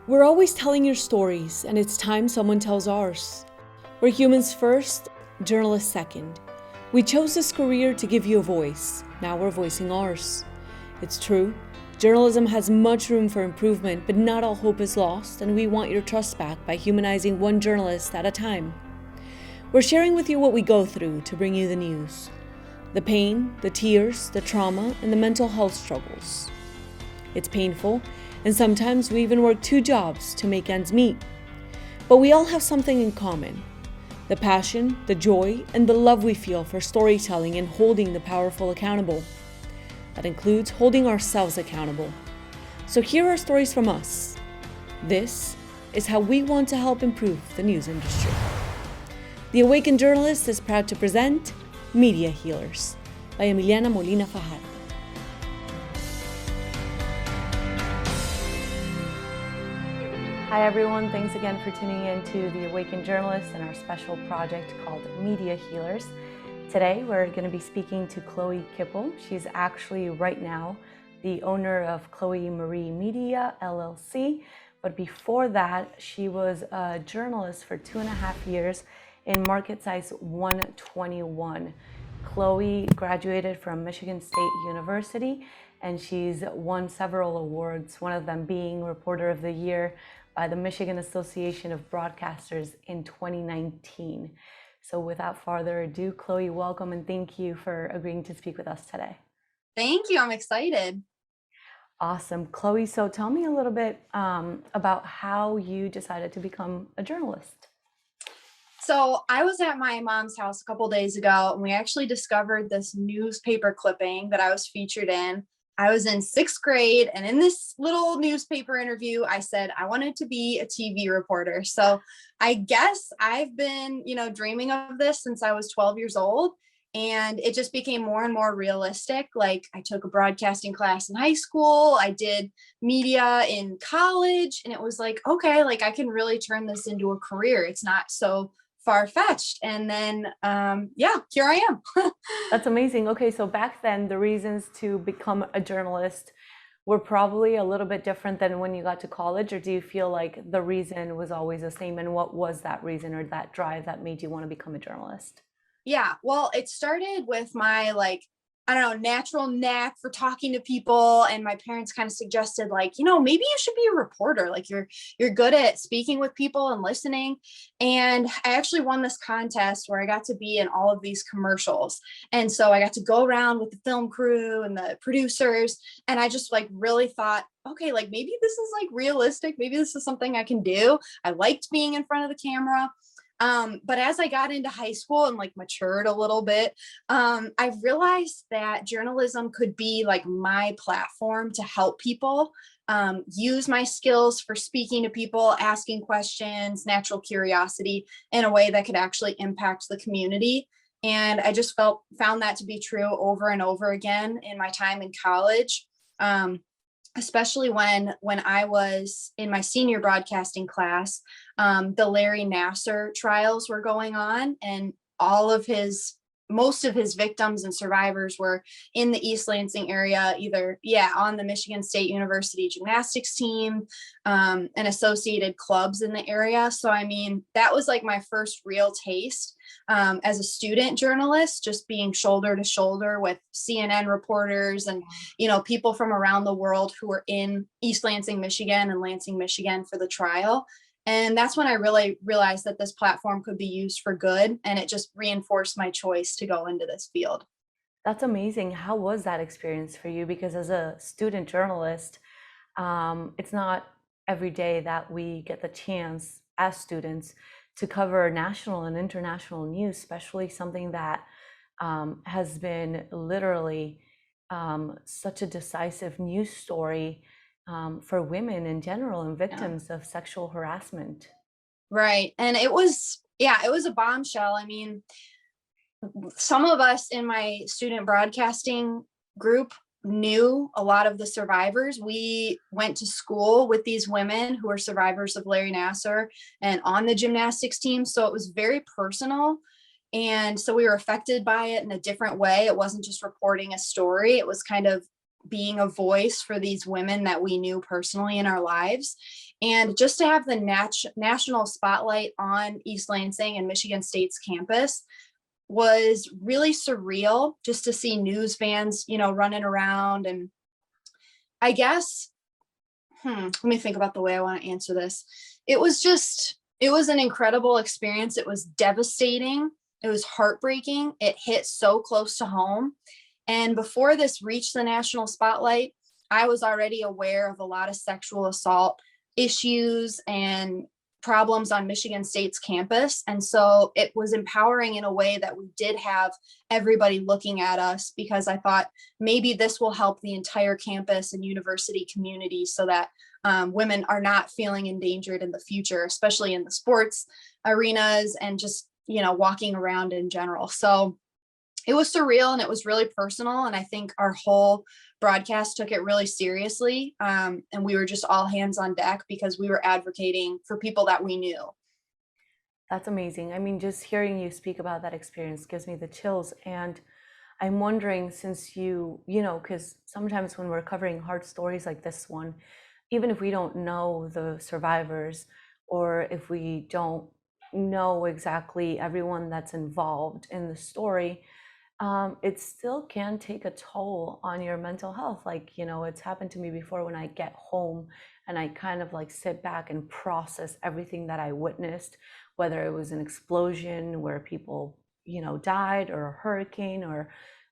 We're always telling your stories, and it's time someone tells ours. We're humans first, journalists second. We chose this career to give you a voice. Now we're voicing ours. It's true, journalism has much room for improvement, but not all hope is lost, and we want your trust back by humanizing one journalist at a time. We're sharing with you what we go through to bring you the news. The pain, the tears, the trauma, and the mental health struggles. It's painful, and sometimes we even work 2 jobs to make ends meet. But we all have something in common. The passion, the joy, and the love we feel for storytelling and holding the powerful accountable. That includes holding ourselves accountable. So here are stories from us. This is how we want to help improve the news industry. The Awakened Journalist is proud to present Media Healers by Emiliana Molina Fajardo. Hi everyone, thanks again for tuning in to The Awakened Journalist and our special project called Media Healers. Today we're going to be speaking to Chloe Kiple. She's actually right now the owner of Chloe Marie Media LLC, but before that she was a journalist for 2.5 years in market size 121. Chloe graduated from Michigan State University and she's won several awards, one of them being Reporter of the Year by the Michigan Association of Broadcasters in 2019. So without further ado, Chloe, welcome and thank you for agreeing to speak with us today. Thank you, I'm excited. Awesome. Chloe, so tell me a little bit about how you decided to become a journalist. So I was at my mom's house a couple days ago and we actually discovered this newspaper clipping that I was featured in. I was in 6th grade, and in this little newspaper interview, I said I wanted to be a TV reporter. So I guess I've been, dreaming of this since I was 12 years old. And it just became more and more realistic. Like, I took a broadcasting class in high school. I did media in college, and it was like, okay, like I can really turn this into a career. It's not so far-fetched. And then here I am. That's amazing. Okay, so back then the reasons to become a journalist were probably a little bit different than when you got to college, or do you feel like the reason was always the same? And what was that reason or that drive that made you want to become a journalist? Yeah, well, it started with my natural knack for talking to people, and my parents kind of suggested maybe you should be a reporter. Like you're good at speaking with people and listening. And I actually won this contest where I got to be in all of these commercials. And so I got to go around with the film crew and the producers, and I just really thought, okay, maybe this is realistic. Maybe this is something I can do. I liked being in front of the camera. But as I got into high school and matured a little bit, I realized that journalism could be my platform to help people, use my skills for speaking to people, asking questions, natural curiosity in a way that could actually impact the community. And I just found that to be true over and over again in my time in college. Especially when I was in my senior broadcasting class, the Larry Nassar trials were going on, and most of his victims and survivors were in the East Lansing area, either on the Michigan State University gymnastics team, and associated clubs in the area. So I mean, that was my first real taste as a student journalist, just being shoulder to shoulder with CNN reporters and people from around the world who were in East Lansing, Michigan and Lansing, Michigan for the trial. And that's when I really realized that this platform could be used for good. And it just reinforced my choice to go into this field. That's amazing. How was that experience for you? Because as a student journalist, it's not every day that we get the chance as students to cover national and international news, especially something that has been literally such a decisive news story for women in general and victims of sexual harassment. Right. And it was a bombshell. I mean, some of us in my student broadcasting group knew a lot of the survivors. We went to school with these women who were survivors of Larry Nassar and on the gymnastics team. So it was very personal. And so we were affected by it in a different way. It wasn't just reporting a story. It was kind of being a voice for these women that we knew personally in our lives. And just to have the national spotlight on East Lansing and Michigan State's campus was really surreal, just to see news vans, running around. And I guess, let me think about the way I want to answer this. It was an incredible experience. It was devastating. It was heartbreaking. It hit so close to home. And before this reached the national spotlight, I was already aware of a lot of sexual assault issues and problems on Michigan State's campus. And so it was empowering in a way that we did have everybody looking at us, because I thought maybe this will help the entire campus and university community so that women are not feeling endangered in the future, especially in the sports arenas and just, walking around in general. So it was surreal and it was really personal. And I think our whole broadcast took it really seriously. And we were just all hands on deck because we were advocating for people that we knew. That's amazing. I mean, just hearing you speak about that experience gives me the chills. And I'm wondering, since because sometimes when we're covering hard stories like this one, even if we don't know the survivors, or if we don't know exactly everyone that's involved in the story, it still can take a toll on your mental health. Like, it's happened to me before when I get home and I kind of like sit back and process everything that I witnessed, whether it was an explosion where people, died, or a hurricane, or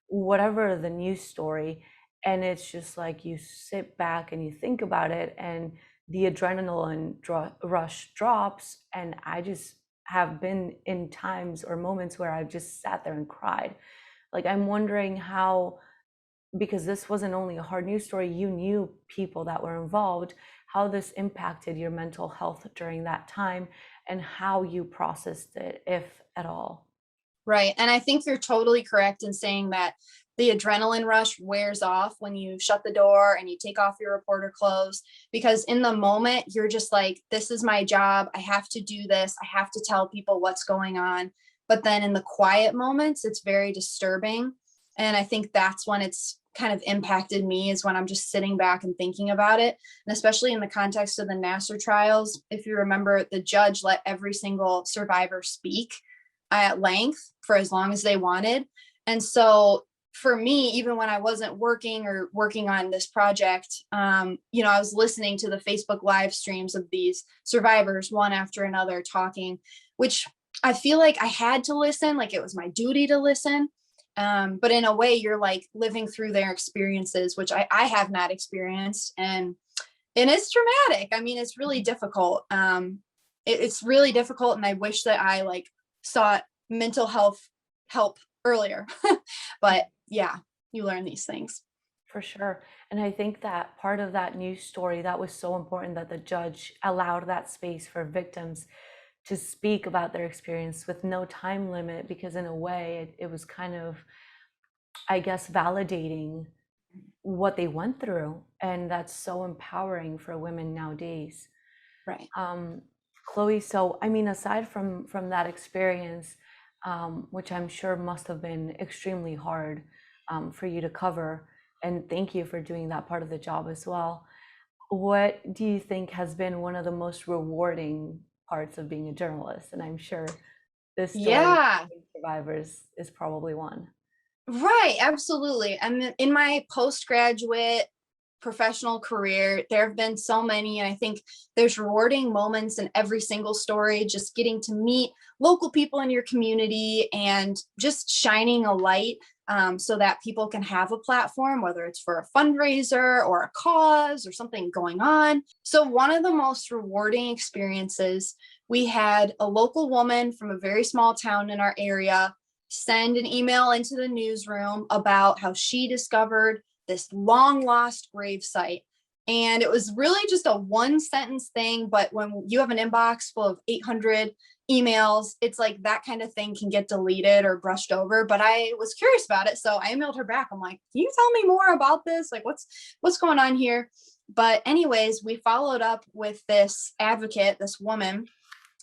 whatever the news story. And it's just like you sit back and you think about it, and the adrenaline rush drops. And I just have been in times or moments where I've just sat there and cried. Like, I'm wondering how, because this wasn't only a hard news story, you knew people that were involved, how this impacted your mental health during that time and how you processed it, if at all. Right. And I think you're totally correct in saying that the adrenaline rush wears off when you shut the door and you take off your reporter clothes, because in the moment you're just like, this is my job. I have to do this. I have to tell people what's going on. But then in the quiet moments, it's very disturbing. And I think that's when it's kind of impacted me, is when I'm just sitting back and thinking about it. And especially in the context of the Nassar trials, if you remember, the judge let every single survivor speak at length for as long as they wanted. And so for me, even when I wasn't working on this project, I was listening to the Facebook live streams of these survivors, one after another, talking, which I feel like I had to listen, like it was my duty to listen. But in a way, you're like living through their experiences, which I have not experienced. And it's traumatic. I mean, it's really difficult. It's really difficult. And I wish that I like sought mental health help earlier. But yeah, you learn these things. For sure. And I think that part of that news story, that was so important, that the judge allowed that space for victims to speak about their experience with no time limit, because in a way it was kind of, I guess, validating what they went through. And that's so empowering for women nowadays. Right. Chloe, so I mean, aside from that experience, which I'm sure must have been extremely hard for you to cover, and thank you for doing that part of the job as well, what do you think has been one of the most rewarding parts of being a journalist? And I'm sure this story of survivors is probably one. Right, absolutely. And in my postgraduate professional career, there have been so many, and I think there's rewarding moments in every single story, just getting to meet local people in your community and just shining a light so that people can have a platform, whether it's for a fundraiser or a cause or something going on. So one of the most rewarding experiences, we had a local woman from a very small town in our area send an email into the newsroom about how she discovered this long lost grave site. And it was really just a one sentence thing. But when you have an inbox full of 800 emails, it's like that kind of thing can get deleted or brushed over. But I was curious about it. So I emailed her back. I'm like, can you tell me more about this? Like, what's going on here? But anyways, we followed up with this advocate, this woman,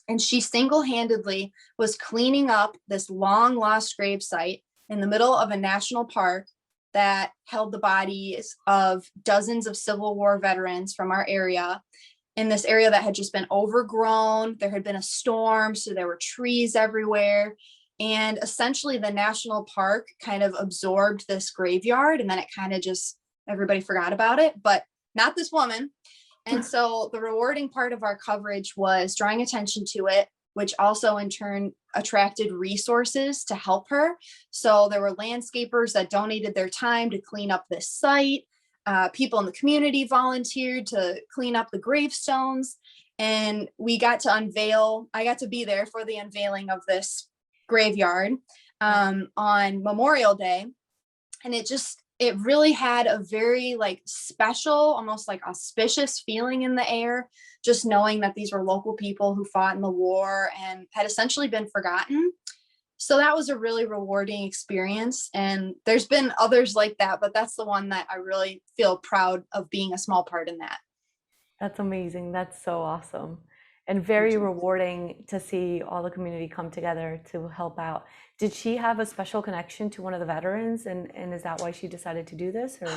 and she single-handedly was cleaning up this long lost grave site in the middle of a national park that held the bodies of dozens of Civil War veterans from our area. in this area that had just been overgrown. There had been a storm, so there were trees everywhere. And essentially the national park kind of absorbed this graveyard, and then it kind of just, everybody forgot about it, but not this woman. And so the rewarding part of our coverage was drawing attention to it, which also in turn attracted resources to help her. So there were landscapers that donated their time to clean up this site. People in the community volunteered to clean up the gravestones. And we got to unveil, I got to be there for the unveiling of this graveyard on Memorial Day. And it really had a very like special, almost like auspicious feeling in the air, just knowing that these were local people who fought in the war and had essentially been forgotten. So that was a really rewarding experience. And there's been others like that, but that's the one that I really feel proud of being a small part in that. That's amazing. That's so awesome. And very rewarding to see all the community come together to help out. Did she have a special connection to one of the veterans? And is that why she decided to do this? Or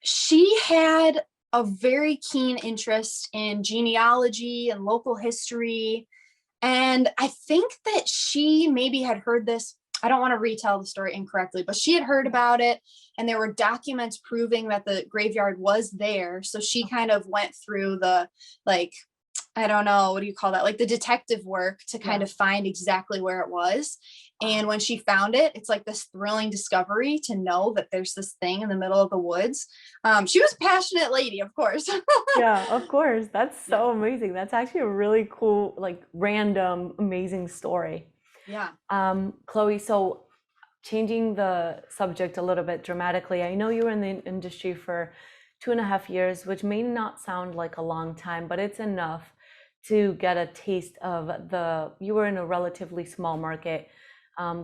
she had a very keen interest in genealogy and local history. And I think that she maybe had heard this. I don't want to retell the story incorrectly, but she had heard about it, and there were documents proving that the graveyard was there. So she kind of went through the, like, I don't know, what do you call that? Like the detective work to kind of find exactly where it was. And when she found it, it's like this thrilling discovery to know that there's this thing in the middle of the woods. She was a passionate lady, of course. Yeah, of course. That's so amazing. That's actually a really cool, like random, amazing story. Yeah. Chloe, so changing the subject a little bit dramatically, I know you were in the industry for 2.5 years, which may not sound like a long time, but it's enough to get a taste of you were in a relatively small market,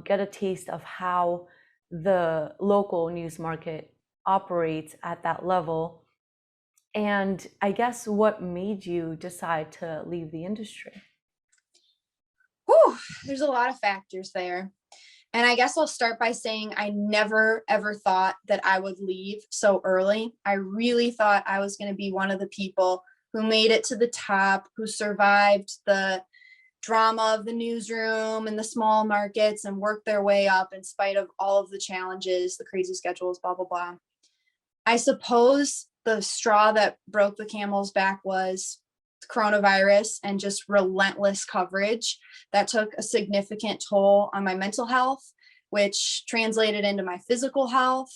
get a taste of how the local news market operates at that level. And I guess what made you decide to leave the industry? Whew, there's a lot of factors there. And I guess I'll start by saying I never, ever thought that I would leave so early. I really thought I was going to be one of the people who made it to the top, who survived the drama of the newsroom and the small markets and worked their way up in spite of all of the challenges, the crazy schedules, blah, blah, blah. I suppose the straw that broke the camel's back was coronavirus and just relentless coverage that took a significant toll on my mental health, which translated into my physical health.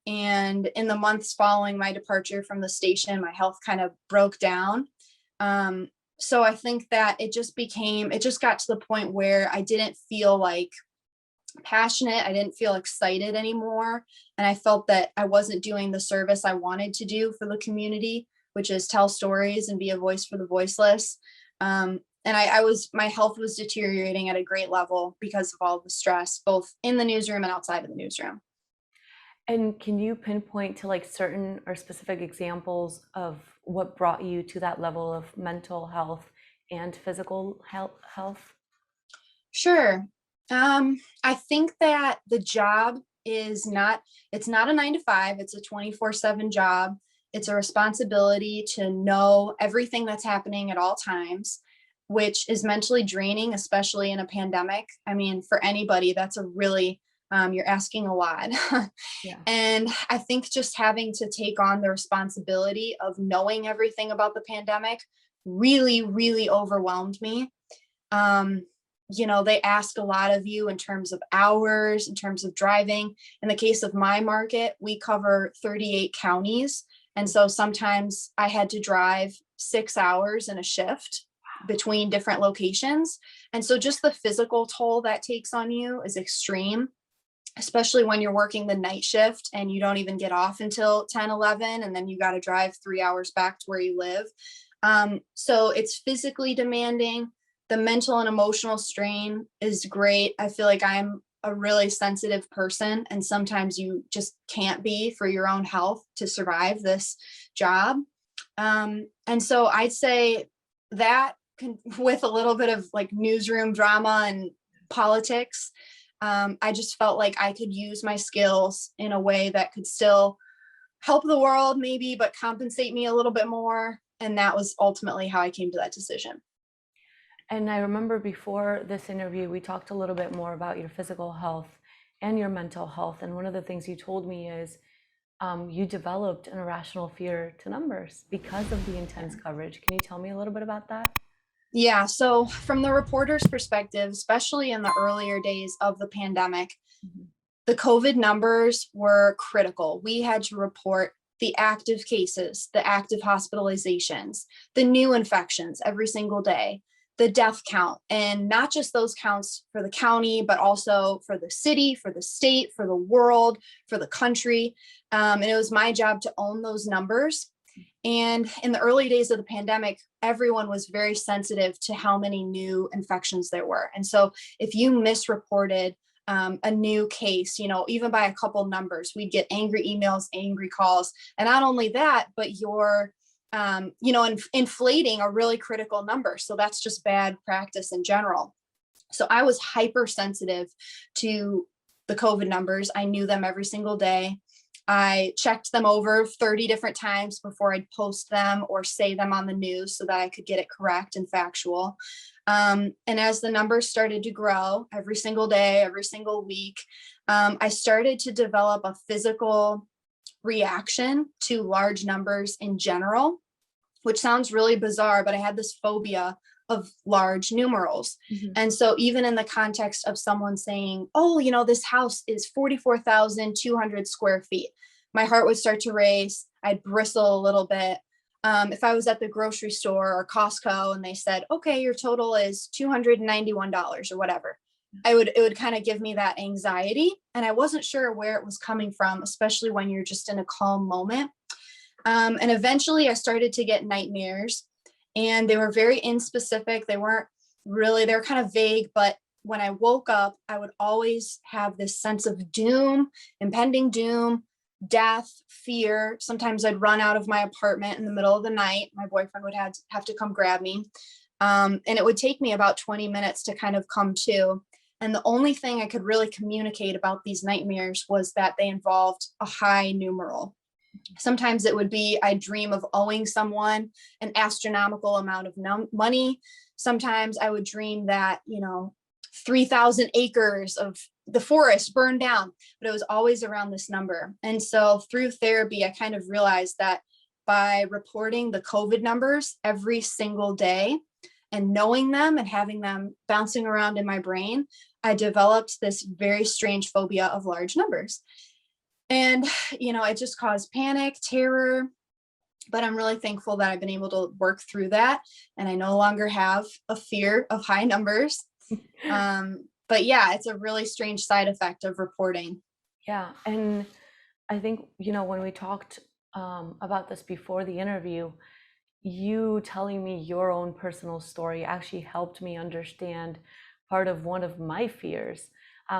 And in the months following my departure from the station, my health kind of broke down. So I think that it just got to the point where I didn't feel like passionate. I didn't feel excited anymore. And I felt that I wasn't doing the service I wanted to do for the community, which is tell stories and be a voice for the voiceless. And my health was deteriorating at a great level because of all the stress, both in the newsroom and outside of the newsroom. And can you pinpoint to like certain or specific examples of what brought you to that level of mental health and physical health? Sure. I think that the job it's not a 9 to 5, it's a 24/7 job. It's a responsibility to know everything that's happening at all times, which is mentally draining, especially in a pandemic. I mean, for anybody, that's a really, you're asking a lot. Yeah. And I think just having to take on the responsibility of knowing everything about the pandemic really, really overwhelmed me. They ask a lot of you in terms of hours, in terms of driving. In the case of my market, we cover 38 counties. And so sometimes I had to drive 6 hours in a shift between different locations. And so just the physical toll that takes on you is extreme, especially when you're working the night shift and you don't even get off until 10, 11, and then you got to drive 3 hours back to where you live. So it's physically demanding. The mental and emotional strain is great. I feel like I'm a really sensitive person, and sometimes you just can't be for your own health to survive this job. And so I'd say that with a little bit of like newsroom drama and politics, I just felt like I could use my skills in a way that could still help the world maybe, but compensate me a little bit more. And that was ultimately how I came to that decision. And I remember before this interview, we talked a little bit more about your physical health and your mental health. And one of the things you told me is you developed an irrational fear to numbers because of the intense coverage. Can you tell me a little bit about that? Yeah. So from the reporter's perspective, especially in the earlier days of the pandemic, Mhm. the COVID numbers were critical. We had to report the active cases, the active hospitalizations, the new infections every single day, the death count, and not just those counts for the county, but also for the city, for the state, for the world, for the country. And it was my job to own those numbers. And in the early days of the pandemic, everyone was very sensitive to how many new infections there were. And so if you misreported a new case, even by a couple numbers, we'd get angry emails, angry calls. And not only that, but you're, inflating a really critical number. So that's just bad practice in general. So I was hypersensitive to the COVID numbers. I knew them every single day. I checked them over 30 different times before I'd post them or say them on the news so that I could get it correct and factual. And as the numbers started to grow every single day, every single week, I started to develop a physical reaction to large numbers in general, which sounds really bizarre, but I had this phobia of large numerals. Mhm. And so even in the context of someone saying, oh, this house is 44,200 square feet, my heart would start to race. I'd bristle a little bit. If I was at the grocery store or Costco and they said, okay, your total is $291 or whatever, it would kind of give me that anxiety. And I wasn't sure where it was coming from, especially when you're just in a calm moment. And eventually I started to get nightmares, and they were very inspecific. They were kind of vague, but when I woke up, I would always have this sense of doom, impending doom, death, fear. Sometimes I'd run out of my apartment in the middle of the night. My boyfriend would have to come grab me. And it would take me about 20 minutes to kind of come to. And the only thing I could really communicate about these nightmares was that they involved a high numeral. Sometimes it would be, I dream of owing someone an astronomical amount of money. Sometimes I would dream that, 3,000 acres of the forest burned down, but it was always around this number. And so through therapy, I kind of realized that by reporting the COVID numbers every single day and knowing them and having them bouncing around in my brain, I developed this very strange phobia of large numbers. And, it just caused panic, terror, but I'm really thankful that I've been able to work through that. And I no longer have a fear of high numbers. But yeah, it's a really strange side effect of reporting. Yeah. And I think, when we talked about this before the interview, you telling me your own personal story actually helped me understand part of one of my fears,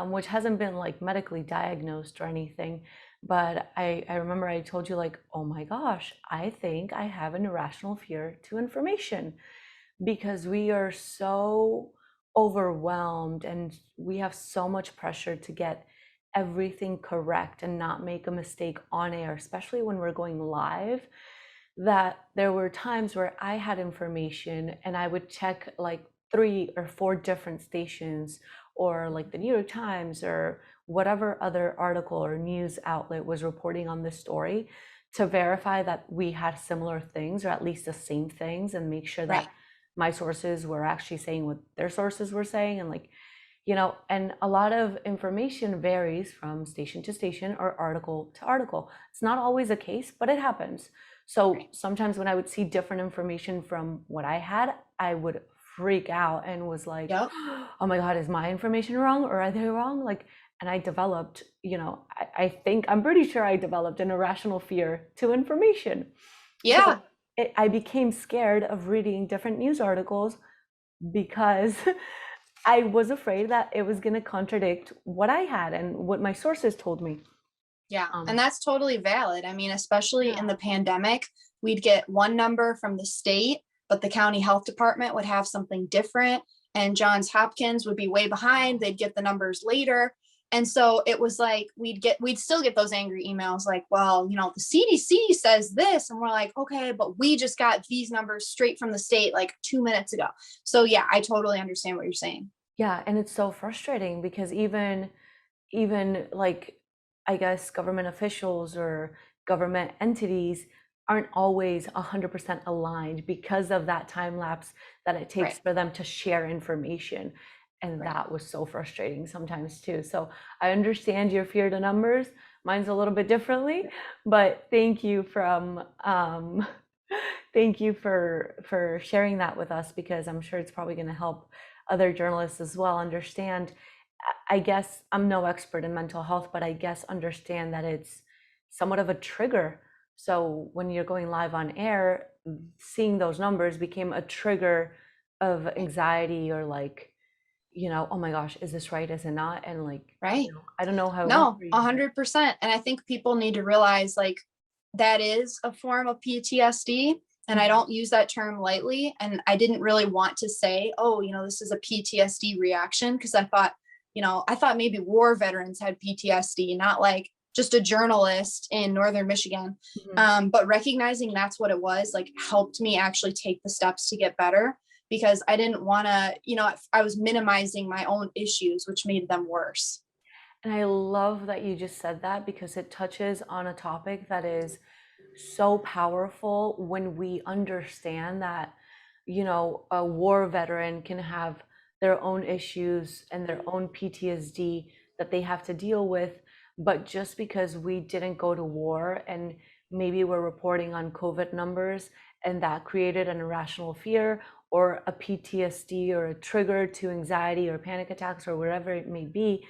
which hasn't been like medically diagnosed or anything. But I remember I told you, like, oh my gosh, I think I have an irrational fear to information because we are so overwhelmed and we have so much pressure to get everything correct and not make a mistake on air, especially when we're going live, that there were times where I had information and I would check like 3 or 4 different stations or like the New York Times or whatever other article or news outlet was reporting on this story to verify that we had similar things or at least the same things and make sure that Right. my sources were actually saying what their sources were saying. And like, and a lot of information varies from station to station or article to article. It's not always a case, but it happens. So sometimes when I would see different information from what I had, I would freak out and was like, Yep. oh my God, is my information wrong or are they wrong? Like, and I developed, I think, I'm pretty sure I developed an irrational fear to information. Yeah. So I became scared of reading different news articles because I was afraid that it was going to contradict what I had and what my sources told me. Yeah. And that's totally valid. I mean, especially in the pandemic, we'd get one number from the state, but the county health department would have something different. And Johns Hopkins would be way behind. They'd get the numbers later. And so it was like, we'd still get those angry emails like, well, you know, the CDC says this. And we're like, okay, but we just got these numbers straight from the state like 2 minutes ago. So yeah, I totally understand what you're saying. Yeah, and it's so frustrating because even like, I guess government officials or government entities aren't always 100% aligned because of that time lapse that it takes Right. for them to share information. And Right. that was so frustrating sometimes too. So I understand your fear to numbers. Mine's a little bit differently, but thank you thank you for sharing that with us, because I'm sure it's probably going to help other journalists as well understand. I guess I'm no expert in mental health, but I guess understand that it's somewhat of a trigger. So when you're going live on air, seeing those numbers became a trigger of anxiety, or like, oh my gosh, is this right? Is it not? And like, Right. I don't know how it went No, for you. 100%. And I think people need to realize like that is a form of PTSD. And I don't use that term lightly. And I didn't really want to say, oh, you know, this is a PTSD reaction, because I thought maybe war veterans had PTSD, not like just a journalist in Northern Michigan. But recognizing that's what it was, like, helped me actually take the steps to get better, because I didn't want to, I was minimizing my own issues, which made them worse. And I love that you just said that, because it touches on a topic that is so powerful when we understand that, a war veteran can have their own issues and their own PTSD that they have to deal with. But just because we didn't go to war and maybe we're reporting on COVID numbers, and that created an irrational fear or a PTSD or a trigger to anxiety or panic attacks or whatever it may be,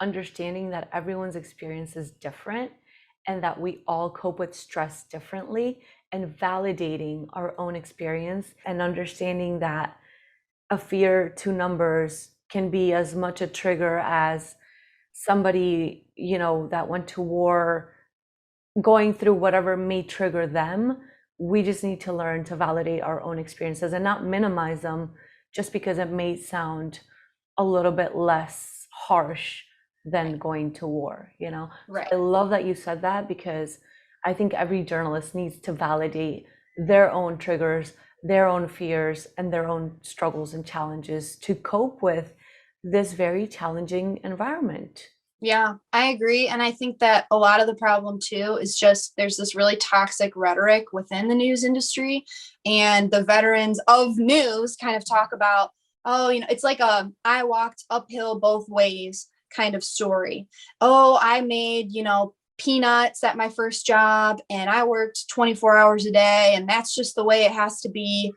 understanding that everyone's experience is different and that we all cope with stress differently, and validating our own experience and understanding that a fear to numbers can be as much a trigger as somebody, that went to war, going through whatever may trigger them. We just need to learn to validate our own experiences and not minimize them just because it may sound a little bit less harsh than going to war, Right. I love that you said that, because I think every journalist needs to validate their own triggers, their own fears, and their own struggles and challenges to cope with this very challenging environment. Yeah, I agree. And I think that a lot of the problem too is just there's this really toxic rhetoric within the news industry, and the veterans of news kind of talk about, oh, it's like a I walked uphill both ways kind of story. Oh, I made, peanuts at my first job, and I worked 24 hours a day, and that's just the way it has to be.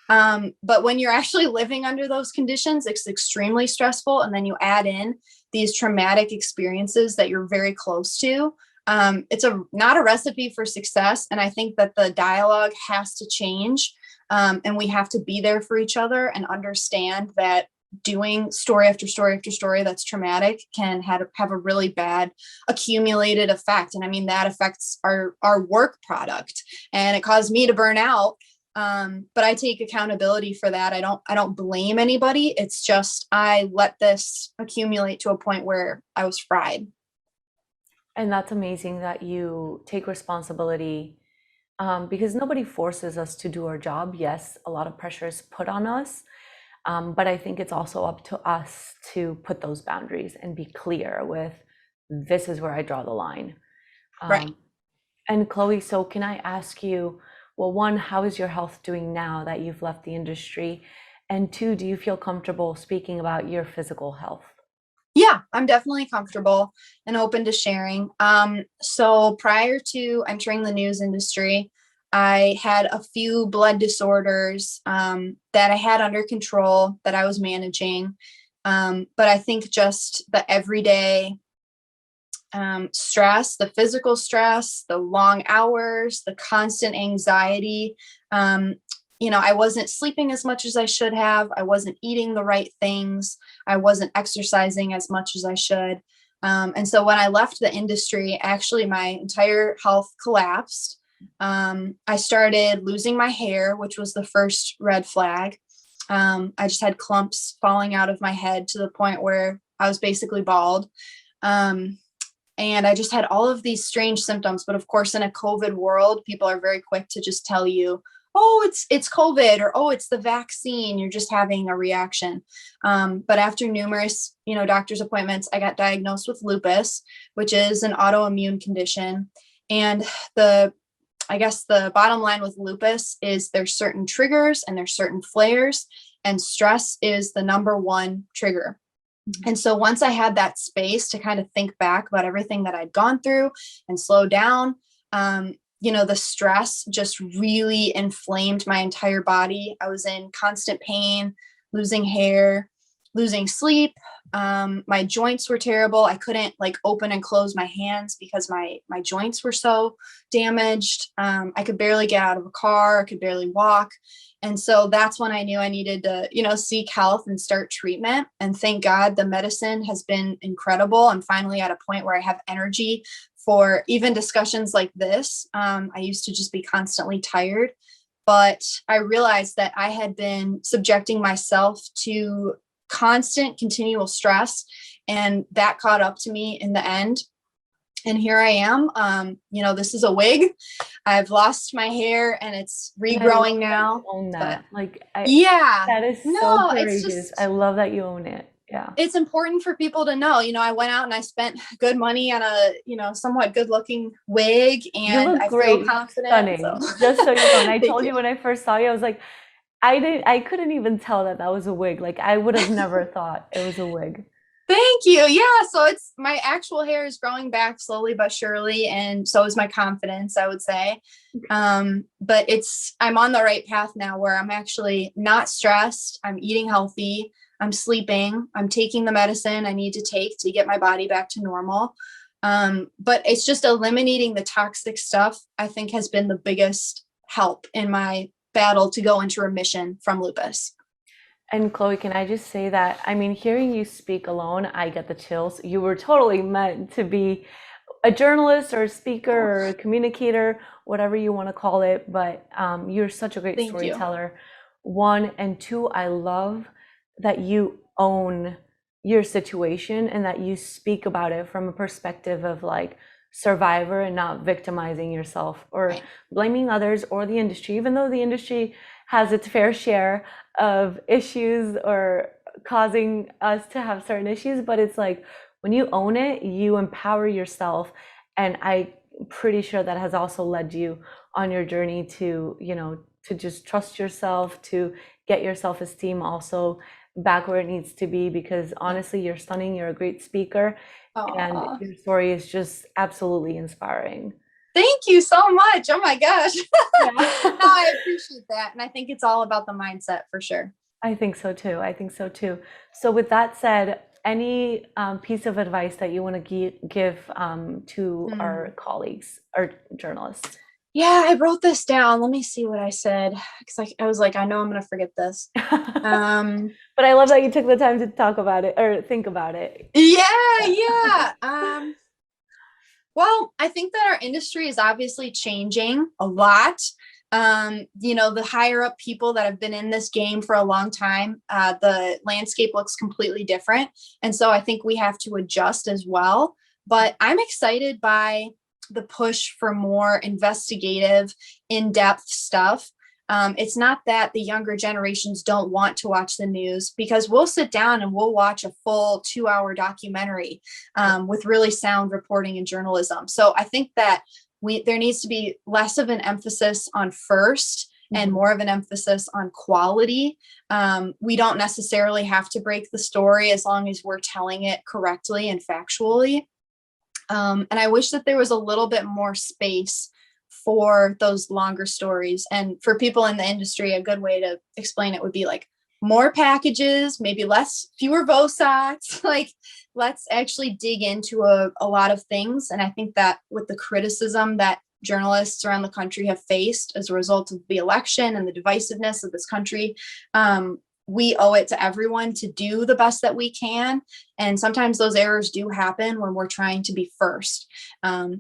But when you're actually living under those conditions, it's extremely stressful. And then you add in these traumatic experiences that you're very close to. It's not a recipe for success. And I think that the dialogue has to change. And we have to be there for each other and understand that doing story after story after story that's traumatic can have a really bad accumulated effect. And I mean, that affects our work product, and it caused me to burn out. But I take accountability for that. I don't blame anybody. It's just I let this accumulate to a point where I was fried. And that's amazing that you take responsibility, because nobody forces us to do our job. Yes, a lot of pressure is put on us, but I think it's also up to us to put those boundaries and be clear with, this is where I draw the line. Right. And Chloe, so can I ask you, well, one, how is your health doing now that you've left the industry? And two, do you feel comfortable speaking about your physical health? Yeah, I'm definitely comfortable and open to sharing. So prior to entering the news industry, I had a few blood disorders that I had under control that I was managing. But I think just the everyday stress, the physical stress, the long hours, the constant anxiety. I wasn't sleeping as much as I should have. I wasn't eating the right things. I wasn't exercising as much as I should. And so when I left the industry, actually my entire health collapsed. I started losing my hair, which was the first red flag. I just had clumps falling out of my head to the point where I was basically bald. And I just had all of these strange symptoms. But of course, in a COVID world, people are very quick to just tell you, oh, it's COVID, or, oh, it's the vaccine. You're just having a reaction. But after numerous, doctor's appointments, I got diagnosed with lupus, which is an autoimmune condition. And I guess the bottom line with lupus is there's certain triggers and there's certain flares, and stress is the number one trigger. And so once I had that space to kind of think back about everything that I'd gone through and slow down, the stress just really inflamed my entire body. I was in constant pain, losing hair, losing sleep. My joints were terrible. I couldn't open and close my hands because my joints were so damaged. I could barely get out of a car. I could barely walk. And so that's when I knew I needed to, seek health and start treatment. And thank God the medicine has been incredible. I'm finally at a point where I have energy for even discussions like this. I used to just be constantly tired, but I realized that I had been subjecting myself to constant continual stress, and that caught up to me in the end. And here I am. This is a wig. I've lost my hair and it's regrowing now. Own that. Yeah. That is so courageous. I love that you own it. Yeah. It's important for people to know, I went out and I spent good money on a, somewhat good looking wig, and I feel confident. Stunning. So. Just so you know, and I told you when I first saw you, I was like, I couldn't even tell that was a wig. I would have never thought it was a wig. Thank you. Yeah. So it's my actual hair is growing back slowly but surely. And so is my confidence, I would say. But I'm on the right path now where I'm actually not stressed. I'm eating healthy. I'm sleeping. I'm taking the medicine I need to take to get my body back to normal. But it's just eliminating the toxic stuff, I think, has been the biggest help in my battle to go into remission from lupus. And Chloe, can I just say that, hearing you speak alone, I get the chills. You were totally meant to be a journalist or a speaker or a communicator, whatever you want to call it. But you're such a great storyteller. One, and two, I love that you own your situation and that you speak about it from a perspective of survivor and not victimizing yourself or blaming others or the industry, even though the industry has its fair share of issues or causing us to have certain issues. But it's when you own it, you empower yourself. And I'm pretty sure that has also led you on your journey to, to just trust yourself, to get your self-esteem also back where it needs to be, because honestly, you're stunning. You're a great speaker. Aww. And your story is just absolutely inspiring. Thank you so much. Oh my gosh. No, I appreciate that. And I think it's all about the mindset for sure. I think so too. So with that said, any piece of advice that you want to give to our colleagues or journalists? Yeah, I wrote this down. Let me see what I said. Because I was I know I'm going to forget this. But I love that you took the time to talk about it or think about it. Yeah. Well, I think that our industry is obviously changing a lot. The higher up people that have been in this game for a long time, the landscape looks completely different. And so I think we have to adjust as well. But I'm excited by the push for more investigative, in-depth stuff. It's not that the younger generations don't want to watch the news, because we'll sit down and we'll watch a full 2-hour documentary with really sound reporting and journalism. So I think that there needs to be less of an emphasis on first and more of an emphasis on quality. We don't necessarily have to break the story as long as we're telling it correctly and factually. And I wish that there was a little bit more space for those longer stories. And for people in the industry, a good way to explain it would be more packages, maybe fewer VOSOCs. Let's actually dig into a lot of things. And I think that with the criticism that journalists around the country have faced as a result of the election and the divisiveness of this country, we owe it to everyone to do the best that we can. And sometimes those errors do happen when we're trying to be first.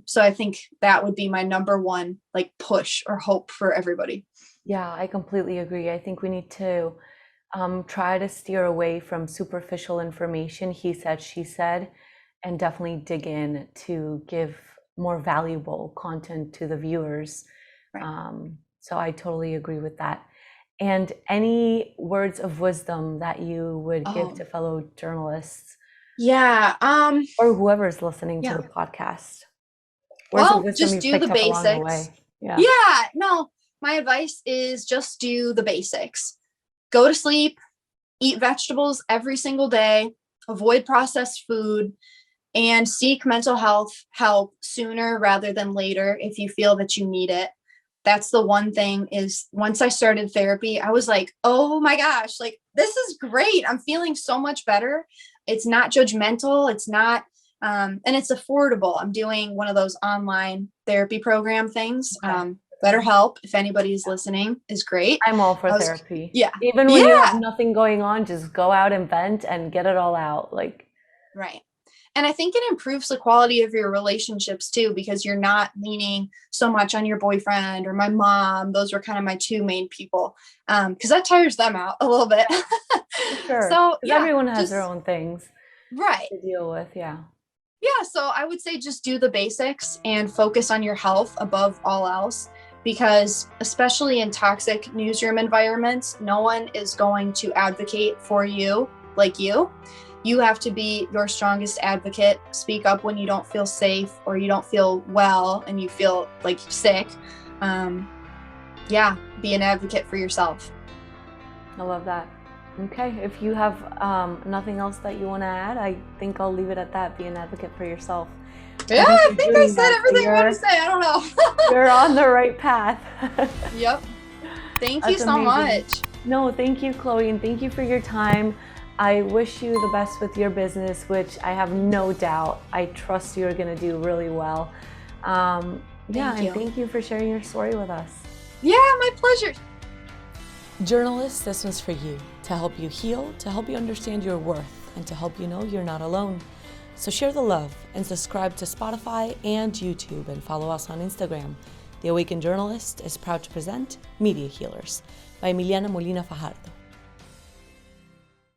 So I think that would be my number one push or hope for everybody. Yeah, I completely agree. I think we need to Try to steer away from superficial information, he said, she said, and definitely dig in to give more valuable content to the viewers. Right. So I totally agree with that. And any words of wisdom that you would give to fellow journalists? Yeah. Or whoever's listening to Yeah. the podcast. Words of Well, wisdom just you've do the picked up along the basics. way. Yeah. Yeah. No, my advice is just do the basics. Go to sleep, eat vegetables every single day, avoid processed food, and seek mental health help sooner rather than later if you feel that you need it. That's the one thing is once I started therapy, I was like, oh my gosh, like this is great. I'm feeling so much better. It's not judgmental. It's not, and it's affordable. I'm doing one of those online therapy program things. Okay. BetterHelp, if anybody's listening, is great. I'm all for therapy. Yeah. Even when you have nothing going on, just go out and vent and get it all out. Like, right. And I think it improves the quality of your relationships too, because you're not leaning so much on your boyfriend or my mom. Those were kind of my two main people. Because that tires them out a little bit. sure. So yeah, everyone has their own things right to deal with. Yeah. Yeah. So I would say just do the basics and focus on your health above all else, because especially in toxic newsroom environments, no one is going to advocate for you like you. You have to be your strongest advocate. Speak up when you don't feel safe or you don't feel well and you feel like sick. Yeah, be an advocate for yourself. I love that. Okay, if you have nothing else that you want to add, I think I'll leave it at that. Be an advocate for yourself. Yeah, I think I said everything I want to say. I don't know. You're on the right path. Yep. Thank you so much. No, thank you, Chloe, and thank you for your time. I wish you the best with your business, which I have no doubt. I trust you're going to do really well. And thank you for sharing your story with us. Yeah, my pleasure. Journalists, this one's for you, to help you heal, to help you understand your worth, and to help you know you're not alone. So share the love and subscribe to Spotify and YouTube and follow us on Instagram. The Awakened Journalist is proud to present Media Healers by Emiliana Molina Fajardo.